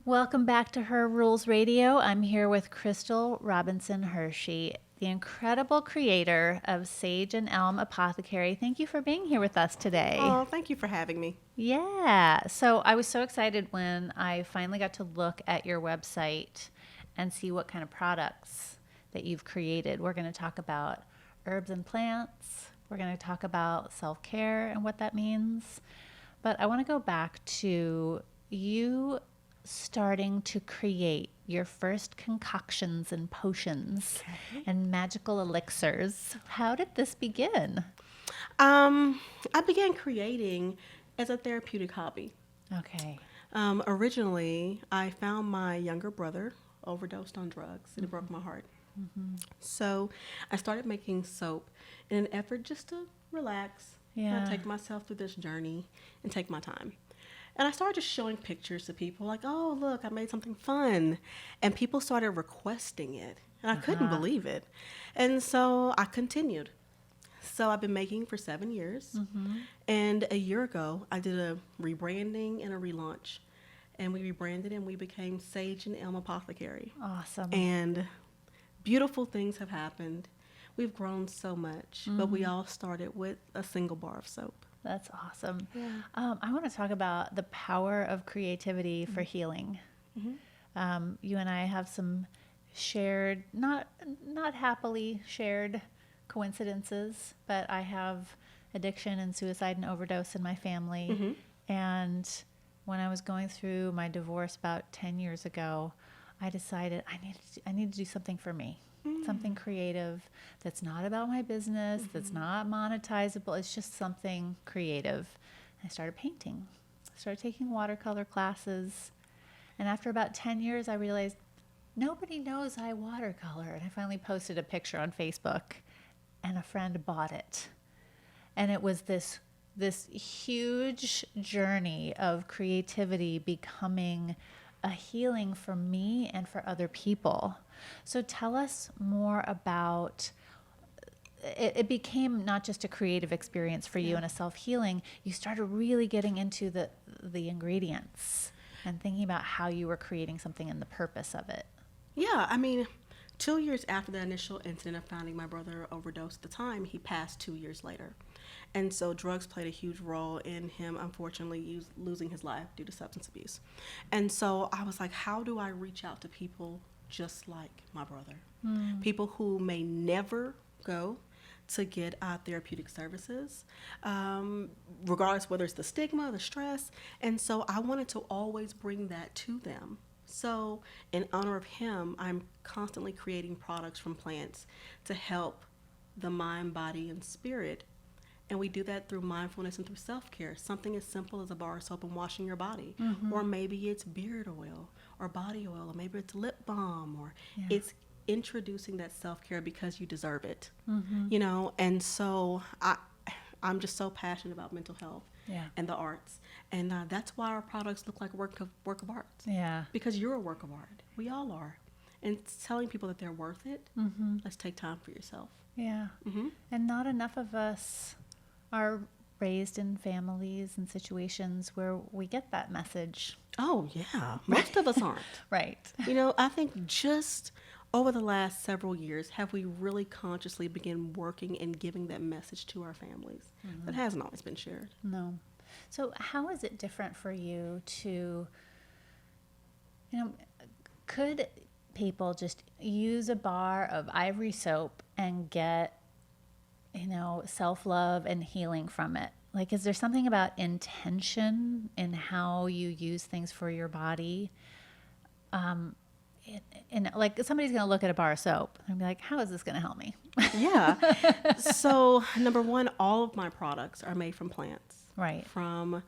Welcome back to Her Rules Radio. I'm here with Krystle Robinson Hershey, the incredible creator of Sage and Elm Apothecary. Thank you for being here with us today. Oh, thank you for having me. Yeah. So I was so excited when I finally got to look at your website and see what kind of products that you've created. We're going to talk about herbs and plants. We're going to talk about self-care and what that means. But I want to go back to you starting to create your first concoctions and potions and magical elixirs. How did this begin? I began creating as a therapeutic hobby. Okay. Originally, I found my younger brother overdosed on drugs, and it broke my heart. So I started making soap in an effort just to relax, Yeah. take myself through this journey, and take my time. And I started just showing pictures to people like, oh, look, I made something fun. And people started requesting it. And I couldn't believe it. And so I continued. So I've been making for 7 years. And a year ago, I did a rebranding and a relaunch. And we rebranded and we became Sage and Elm Apothecary. Awesome. And beautiful things have happened. We've grown so much, but we all started with a single bar of soap. That's awesome. Yeah. I want to talk about the power of creativity for healing. You and I have some shared, not happily shared coincidences, but I have addiction and suicide and overdose in my family. And when I was going through my divorce about 10 years ago, I decided I need to do something for me. Something creative that's not about my business, that's not monetizable. It's just something creative. I started painting. I started taking watercolor classes. And after about 10 years, I realized nobody knows I watercolor. And I finally posted a picture on Facebook, and a friend bought it. And it was this huge journey of creativity becoming a healing for me and for other people. So tell us more about it. Became not just a creative experience for you and a self-healing. You started really getting into the ingredients and thinking about how you were creating something and the purpose of it. Yeah, I mean, 2 years after the initial incident of finding my brother overdosed at the time, he passed 2 years later. And so drugs played a huge role in him, unfortunately, losing his life due to substance abuse. And so I was like, how do I reach out to people just like my brother? People who may never go to get therapeutic services, regardless whether it's the stigma, the stress. And so I wanted to always bring that to them. So in honor of him, I'm constantly creating products from plants to help the mind, body, and spirit. And we do that through mindfulness and through self-care. Something as simple as a bar of soap and washing your body. Or maybe it's beard oil or body oil, or maybe it's lip balm, or it's introducing that self-care because you deserve it. You know, and so I'm just so passionate about mental health and the arts. And that's why our products look like work of art. Yeah. Because you're a work of art. We all are. And telling people that they're worth it, let's take time for yourself. Yeah. And not enough of us are raised in families and situations where we get that message. Oh, yeah. Most of us aren't. Right. You know, I think just over the last several years have we really consciously begun working and giving that message to our families. That hasn't always been shared. No. So how is it different for you to, could people just use a bar of ivory soap and get, self-love and healing from it? Like, is there something about intention in how you use things for your body? And like, somebody's going to look at a bar of soap and be like, how is this going to help me? Yeah. So, number one, all of my products are made from plants. Right. From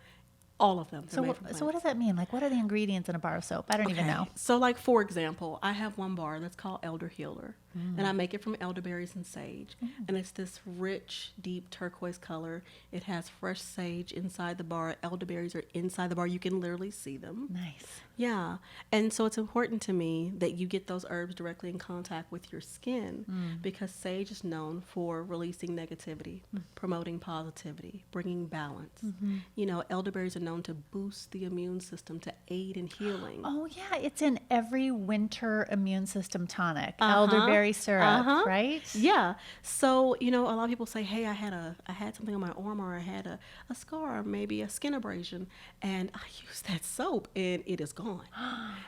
all of them. So what does that mean? Like, what are the ingredients in a bar of soap? I don't even know. So, like, for example, I have one bar that's called Elder Healer. And I make it from elderberries and sage. And it's this rich, deep turquoise color. It has fresh sage inside the bar. Elderberries are inside the bar. You can literally see them. Nice. Yeah. And so it's important to me that you get those herbs directly in contact with your skin because sage is known for releasing negativity, promoting positivity, bringing balance. You know, elderberries are known to boost the immune system to aid in healing. Oh, yeah. It's in every winter immune system tonic, elderberry syrup, right? Yeah. So, you know, a lot of people say, hey, I had something on my arm, or I had a scar, or maybe a skin abrasion, and I used that soap and it is gone.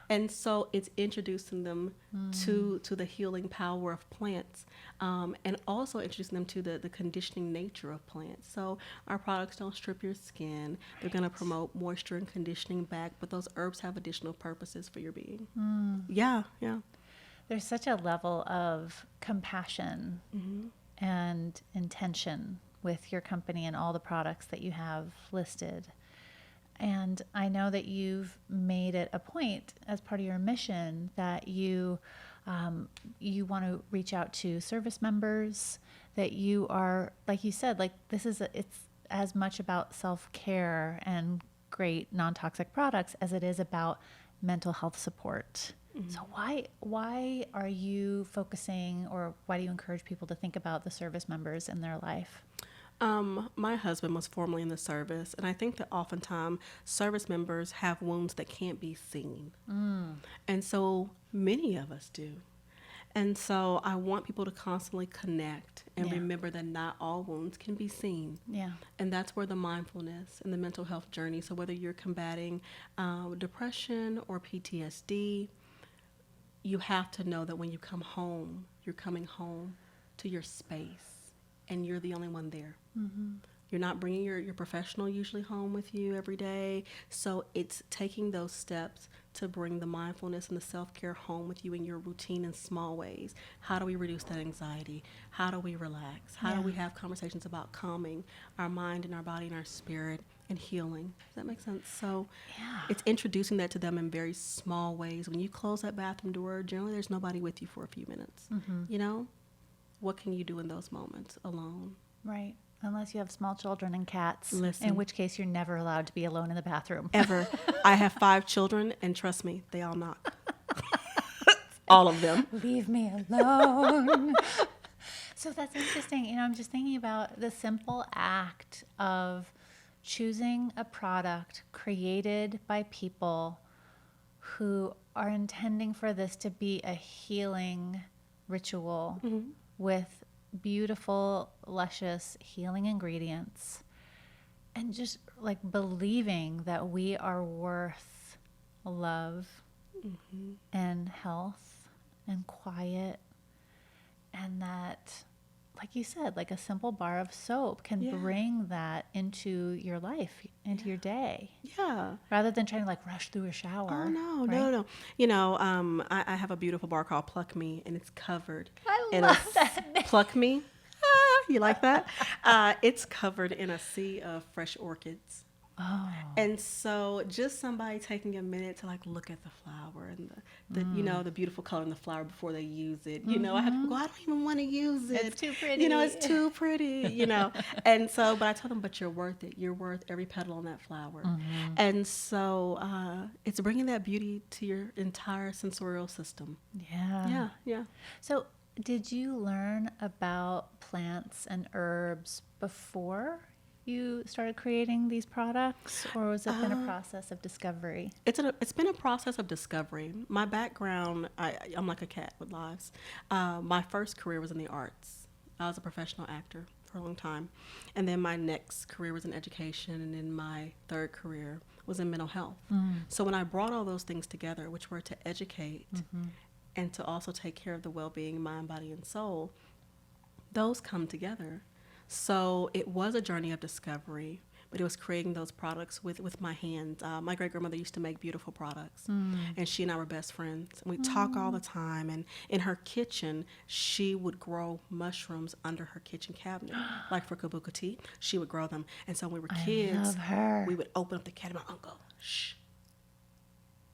And so it's introducing them to the healing power of plants, and also introducing them to the conditioning nature of plants. So our products don't strip your skin. They're going to promote moisture and conditioning back, but those herbs have additional purposes for your being. Yeah, yeah. There's such a level of compassion and intention with your company and all the products that you have listed. And I know that you've made it a point as part of your mission that you want to reach out to service members, that you are, like you said, like it's as much about self-care and great non-toxic products as it is about mental health support. So why are you focusing, or why do you encourage people to think about the service members in their life? My husband was formerly in the service, and I think that oftentimes service members have wounds that can't be seen. And so many of us do. And so I want people to constantly connect and remember that not all wounds can be seen. Yeah. And that's where the mindfulness and the mental health journey, so whether you're combating depression or PTSD, you have to know that when you come home, you're coming home to your space, and you're the only one there. You're not bringing your professional usually home with you every day. So it's taking those steps to bring the mindfulness and the self-care home with you in your routine in small ways. How do we reduce that anxiety? How do we relax? How do we have conversations about calming our mind and our body and our spirit and healing? Does that make sense? So it's introducing that to them in very small ways. When you close that bathroom door, generally there's nobody with you for a few minutes. You know? What can you do in those moments alone? Right. Unless you have small children and cats, Listen. in which case you're never allowed to be alone in the bathroom. Ever. I have 5 children, and trust me, they all knock. All of them. Leave me alone. So that's interesting. You know, I'm just thinking about the simple act of choosing a product created by people who are intending for this to be a healing ritual with beautiful, luscious, healing ingredients, and just like believing that we are worth love and health and quiet, and that, like you said, like a simple bar of soap can bring that into your life, into your day. Yeah. Rather than trying to like rush through a shower. Oh, no, right? no. You know, I have a beautiful bar called Pluck Me, and it's covered. I love that name. Pluck Me. You like that? It's covered in a sea of fresh orchids. Oh. And so just somebody taking a minute to like look at the flower and the you know, the beautiful color in the flower before they use it. You know, I have people go, I don't even want to use it. It's too pretty. You know, it's too pretty, you know. And so, but I tell them, but you're worth it. You're worth every petal on that flower. And so it's bringing that beauty to your entire sensorial system. Yeah. So did you learn about plants and herbs before you started creating these products, or was it been a process of discovery? It's been a process of discovery. My background, I'm like a cat with lives. My first career was in the arts. I was a professional actor for a long time. And then my next career was in education, and then my third career was in mental health. So when I brought all those things together, which were to educate and to also take care of the well-being, mind, body, and soul, those come together. So it was a journey of discovery, but it was creating those products with my hands. My great-grandmother used to make beautiful products, and she and I were best friends. And we talk all the time, and in her kitchen, she would grow mushrooms under her kitchen cabinet. Like for kabuki tea, she would grow them. And so when we were kids, love her. we would open up the cabinet, my uncle, shh,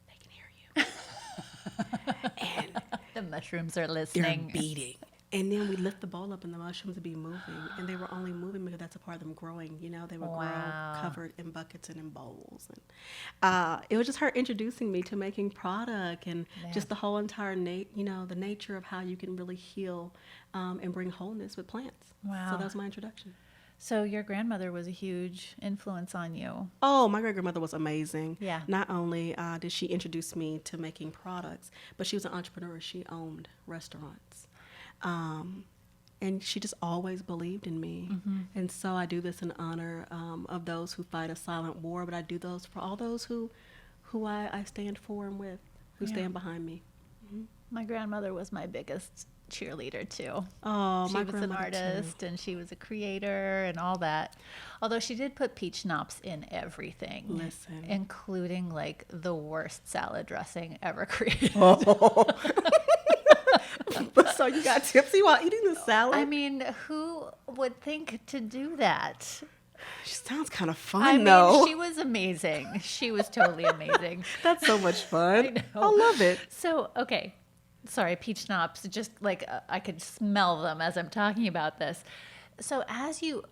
they can hear you. And The mushrooms are listening. they're beating. And then we lift the bowl up, and the mushrooms would be moving. And they were only moving because that's a part of them growing. You know, they would grow covered in buckets and in bowls. And it was just her introducing me to making product and just the whole entire, the nature of how you can really heal and bring wholeness with plants. Wow. So that was my introduction. So your grandmother was a huge influence on you. Oh, my great grandmother was amazing. Yeah. Not only did she introduce me to making products, but she was an entrepreneur. She owned restaurants. And she just always believed in me. And so I do this in honor of those who fight a silent war, but I do those for all those who I stand for and with, who stand behind me. My grandmother was my biggest cheerleader too. Oh, She my was an grandmother artist too. and she was a creator and all that. Although she did put peach schnapps in everything. Listen. Including like the worst salad dressing ever created. Oh. So you got tipsy while eating the salad? I mean, who would think to do that? She sounds kind of fun, I mean, though. she was amazing. She was totally amazing. That's so much fun. I know. I love it. So, okay. Sorry, peach schnapps, just like I could smell them as I'm talking about this. So as you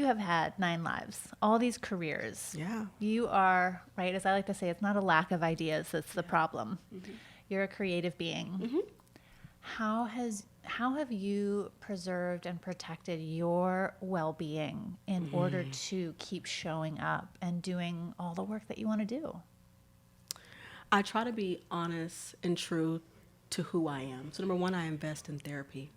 have had 9 lives, all these careers. Yeah. You are, right, as I like to say, it's not a lack of ideas that's the problem. You're a creative being. How have you preserved and protected your well-being in order to keep showing up and doing all the work that you want to do? I try to be honest and true to who I am. So number one, I invest in therapy.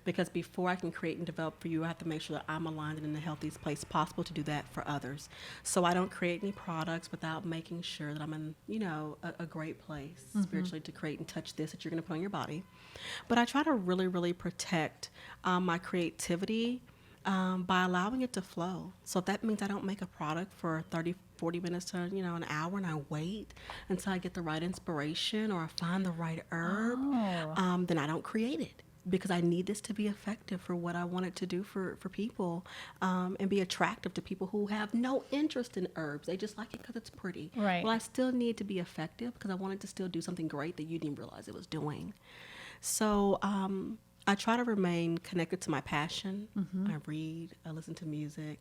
Because before I can create and develop for you, I have to make sure that I'm aligned and in the healthiest place possible to do that for others. So I don't create any products without making sure that I'm in, a great place spiritually to create and touch this that you're going to put on your body. But I try to really, really protect my creativity by allowing it to flow. So if that means I don't make a product for 30, 40 minutes to, an hour, and I wait until I get the right inspiration or I find the right herb, then I don't create it. Because I need this to be effective for what I want it to do for people and be attractive to people who have no interest in herbs. They just like it because it's pretty. Right. Well, I still need to be effective because I wanted to still do something great that you didn't realize it was doing. So I try to remain connected to my passion. I read, I listen to music.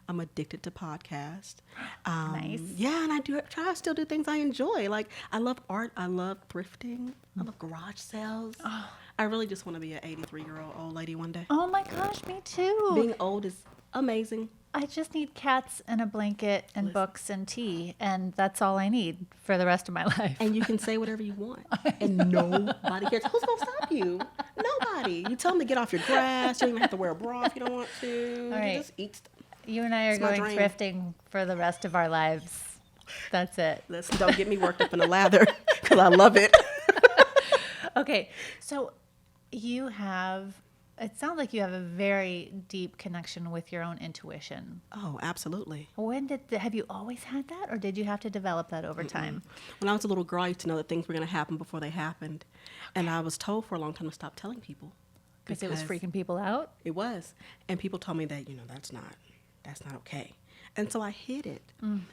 I'm addicted to podcasts. Nice. Yeah, and I try to still do things I enjoy. Like, I love art. I love thrifting. I love garage sales. I really just want to be an 83-year-old old lady one day. Oh my gosh, me too. Being old is amazing. I just need cats and a blanket and books and tea, and that's all I need for the rest of my life. And you can say whatever you want, and nobody cares. Who's gonna stop you? Nobody. You tell them to get off your grass. You don't even have to wear a bra if you don't want to. All right. You just eat stuff. You and I are It's my going dream. thrifting for the rest of our lives. That's it. Listen, don't get me worked up in a lather because I love it. Okay, so it sounds like you have a very deep connection with your own intuition. Oh, absolutely. Have you always had that, or did you have to develop that over time? When I was a little girl, I used to know that things were going to happen before they happened. And I was told for a long time to stop telling people. Because it was freaking people out? It was. And people told me that, that's not okay. And so I hid it.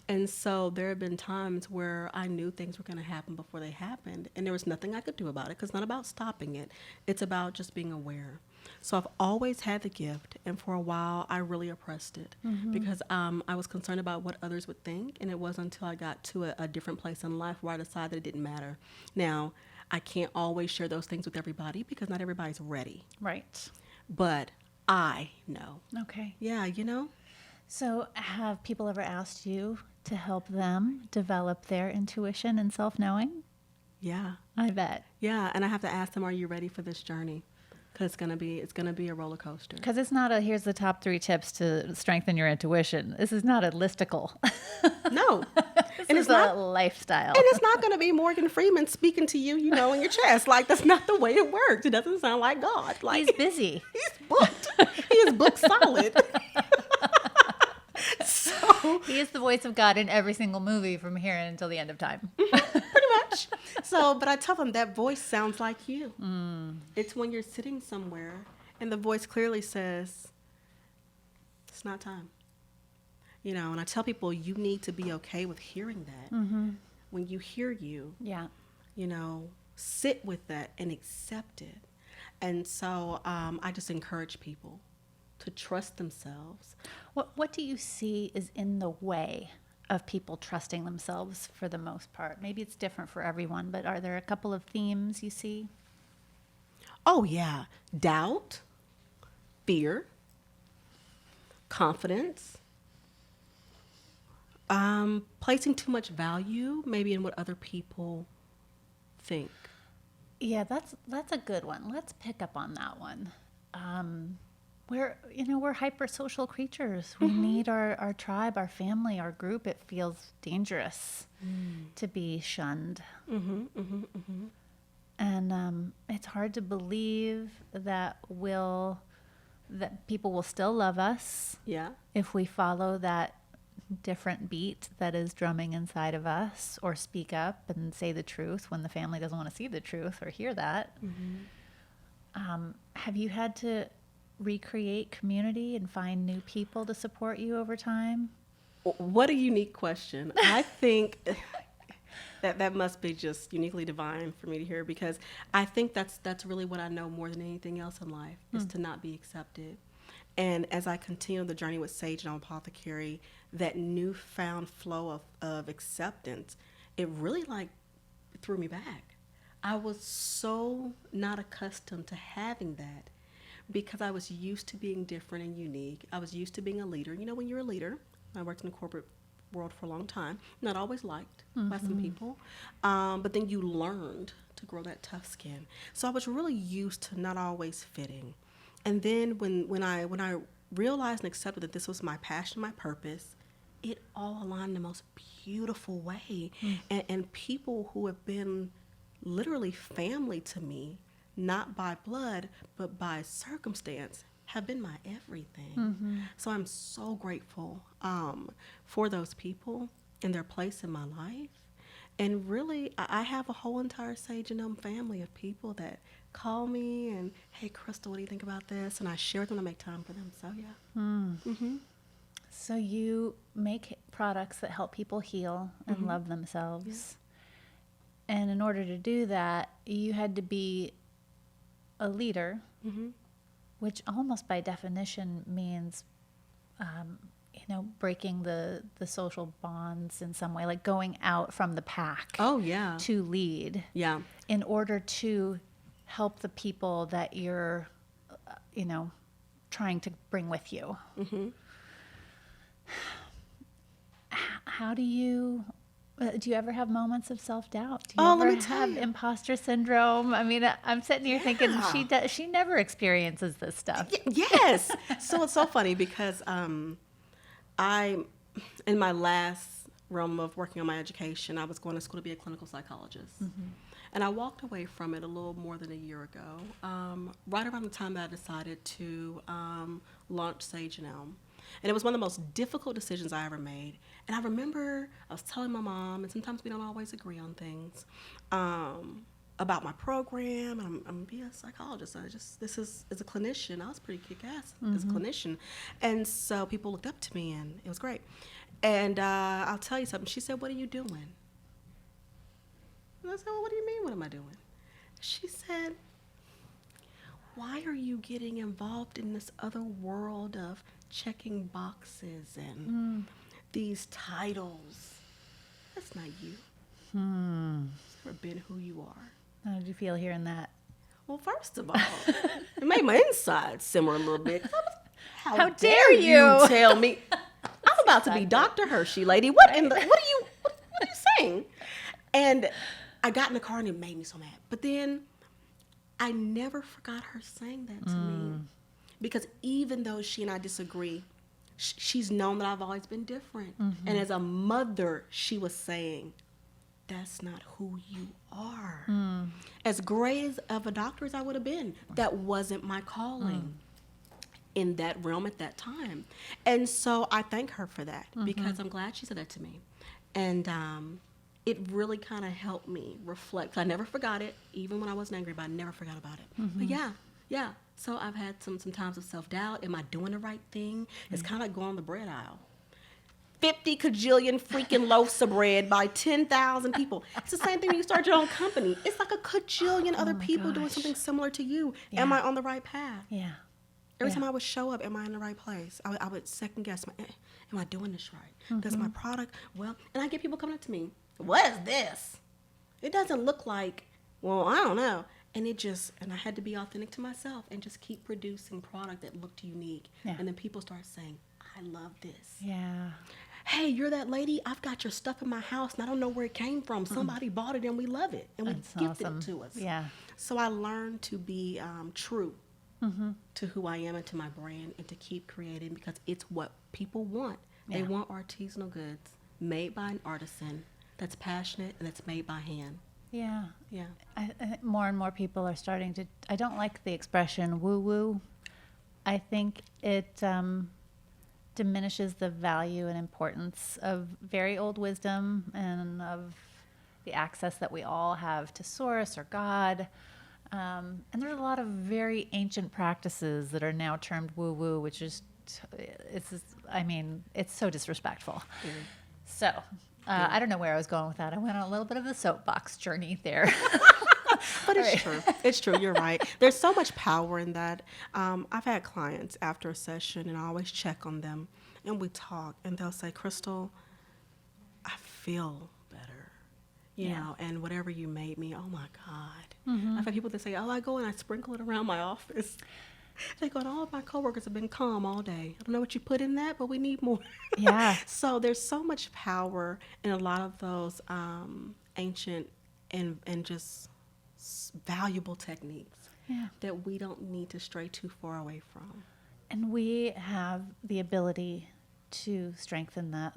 And so there have been times where I knew things were going to happen before they happened. And there was nothing I could do about it because it's not about stopping it. It's about just being aware. So I've always had the gift. And for a while, I really oppressed it because I was concerned about what others would think. And it wasn't until I got to a different place in life where I decided it didn't matter. Now, I can't always share those things with everybody because not everybody's ready. Right. But I know. Okay. Yeah, So have people ever asked you to help them develop their intuition and self-knowing? Yeah. I bet. Yeah, and I have to ask them, are you ready for this journey? Because it's gonna be a roller coaster. Because it's not here's the top 3 tips to strengthen your intuition. This is not a listicle. No. And it's a lifestyle. And it's not gonna be Morgan Freeman speaking to you, in your chest. Like, that's not the way it works. It doesn't sound like God. Like, He's busy. He's booked. He is booked solid. So He is the voice of God in every single movie from here until the end of time. pretty much. So, but I tell them that voice sounds like you. It's when you're sitting somewhere and the voice clearly says, it's not time. And I tell people you need to be okay with hearing that. When you hear you, Yeah. sit with that and accept it. And so I just encourage people to trust themselves. What do you see is in the way of people trusting themselves for the most part? Maybe it's different for everyone, but are there a couple of themes you see? Oh, yeah. Doubt, fear, confidence, placing too much value maybe in what other people think. Yeah, that's a good one. Let's pick up on that one. We're hyper social creatures. We need our tribe, our family, our group. It feels dangerous to be shunned. And it's hard to believe that people will still love us Yeah. if we follow that different beat that is drumming inside of us, or speak up and say the truth when the family doesn't want to see the truth or hear that. Have you had to recreate community and find new people to support you over time? What a unique question. I think that must be just uniquely divine for me to hear, because I think that's really what I know more than anything else in life, is to not be accepted. And as I continue the journey with Sage and Apothecary, that newfound flow of acceptance, it really threw me back. I was so not accustomed to having that, because I was used to being different and unique. I was used to being a leader. You know, when you're a leader, I worked in the corporate world for a long time, not always liked by some people, but then you learned to grow that tough skin. So I was really used to not always fitting. And then when I realized and accepted that this was my passion, my purpose, it all aligned in the most beautiful way. And people who have been literally family to me, not by blood, but by circumstance, have been my everything. So I'm so grateful for those people and their place in my life. And really, I have a whole entire Sage and family of people that call me and, hey, Krystle, what do you think about this? And I share with them to make time for them. So, yeah. So you make products that help people heal and love themselves. Yeah. And in order to do that, you had to be a leader, which almost by definition means, breaking the social bonds in some way, like going out from the pack. Oh, yeah. To lead. Yeah. In order to help the people that you're, trying to bring with you. How do you ever have moments of self-doubt? Do you ever have imposter syndrome? I mean, I'm sitting here thinking she never experiences this stuff. Yes. So it's so funny because in my last realm of working on my education, I was going to school to be a clinical psychologist. And I walked away from it a little more than a year ago, right around the time that I decided to launch Sage and Elm. And it was one of the most difficult decisions I ever made. And I remember I was telling my mom, and sometimes we don't always agree on things, about my program. I'm going to be a psychologist. As a clinician, I was pretty kick-ass as a clinician. And so people looked up to me, and it was great. And I'll tell you something. She said, "What are you doing?" And I said, "Well, what do you mean, what am I doing?" She said, "Why are you getting involved in this other world of checking boxes and these titles? That's not you. It's never been who you are." How did you feel hearing that? Well, first of all, it made my insides simmer a little bit. How dare you tell me? I'm about to be Dr. Hershey, lady. What are you saying? And I got in the car and it made me so mad. But then I never forgot her saying that to me. Because even though she and I disagree, she's known that I've always been different. And as a mother, she was saying, that's not who you are. As great of a doctor as I would have been, that wasn't my calling in that realm at that time. And so I thank her for that, because I'm glad she said that to me. And it really kind of helped me reflect. I never forgot it, even when I wasn't angry, but I never forgot about it. But yeah. So I've had some times of self-doubt. Am I doing the right thing? It's kind of like going on the bread aisle. 50 kajillion freaking loaves of bread by 10,000 people. It's the same thing when you start your own company. It's like a kajillion other people doing something similar to you. Yeah. Am I on the right path? Yeah. Every time I would show up, am I in the right place? I would second guess, am I doing this right? Does my product, and I get people coming up to me, what is this? It doesn't look like, I don't know. And I had to be authentic to myself and just keep producing product that looked unique. Yeah. And then people start saying, I love this. Yeah. Hey, you're that lady? I've got your stuff in my house and I don't know where it came from. Somebody bought it and we love it and we That's gifted awesome. it to us. Yeah. So I learned to be true to who I am and to my brand and to keep creating because it's what people want. They Yeah. want artisanal goods made by an artisan that's passionate and that's made by hand. Yeah. Yeah. I think more and more people are starting to, I don't like the expression woo woo. I think it diminishes the value and importance of very old wisdom and of the access that we all have to source or God. And there's a lot of very ancient practices that are now termed woo woo, which is, it's so disrespectful. So I don't know where I was going with that. I went on a little bit of a soapbox journey there. But it's true. It's true. You're right. There's so much power in that. I've had clients after a session, and I always check on them, and we talk, and they'll say, Krystle, I feel better, you know, and whatever you made me, oh my God. I've had people that say, oh, I go and I sprinkle it around my office. They go, all of my coworkers have been calm all day. I don't know what you put in that, but we need more. Yeah. So there's so much power in a lot of those ancient and just valuable techniques that we don't need to stray too far away from. And we have the ability to strengthen that.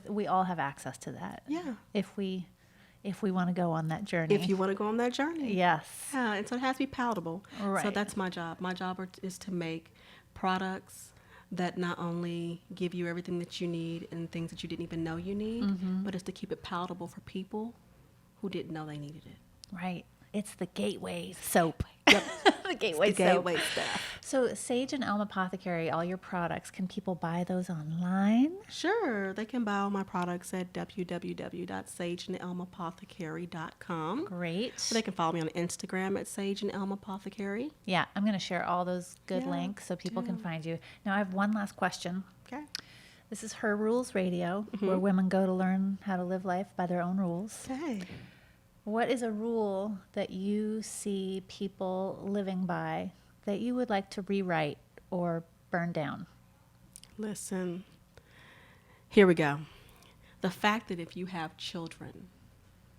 We all have access to that. Yeah. If we want to go on that journey. If you want to go on that journey. Yes. Yeah, and so it has to be palatable. Right. So that's my job. My job is to make products that not only give you everything that you need and things that you didn't even know you need, but it's to keep it palatable for people who didn't know they needed it. Right. It's the gateway soap. Yep. The gateway The soap. gateway stuff. So Sage and Elm Apothecary, all your products, can people buy those online? Sure. They can buy all my products at www.sageandelmapothecary.com. Great. They can follow me on Instagram at Sage and Elm Apothecary. Yeah, I'm going to share all those good Yeah, links so people can do. find you. Now I have one last question. Okay. This is Her Rules Radio, where women go to learn how to live life by their own rules. Okay. What is a rule that you see people living by that you would like to rewrite or burn down? Listen, here we go. The fact that if you have children,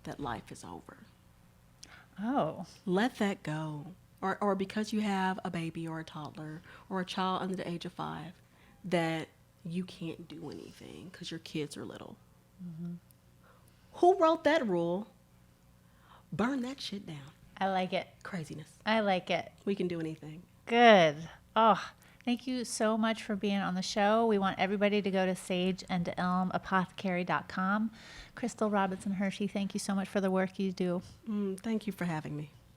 that life is over. Oh, Let that go. Or because you have a baby or a toddler or a child under the age of 5, that you can't do anything because your kids are little. Who wrote that rule? Burn that shit down. I like it. Craziness. I like it. We can do anything. Good. Oh, thank you so much for being on the show. We want everybody to go to sageandelmapothecary.com. Krystle Robinson Hershey, thank you so much for the work you do. Thank you for having me.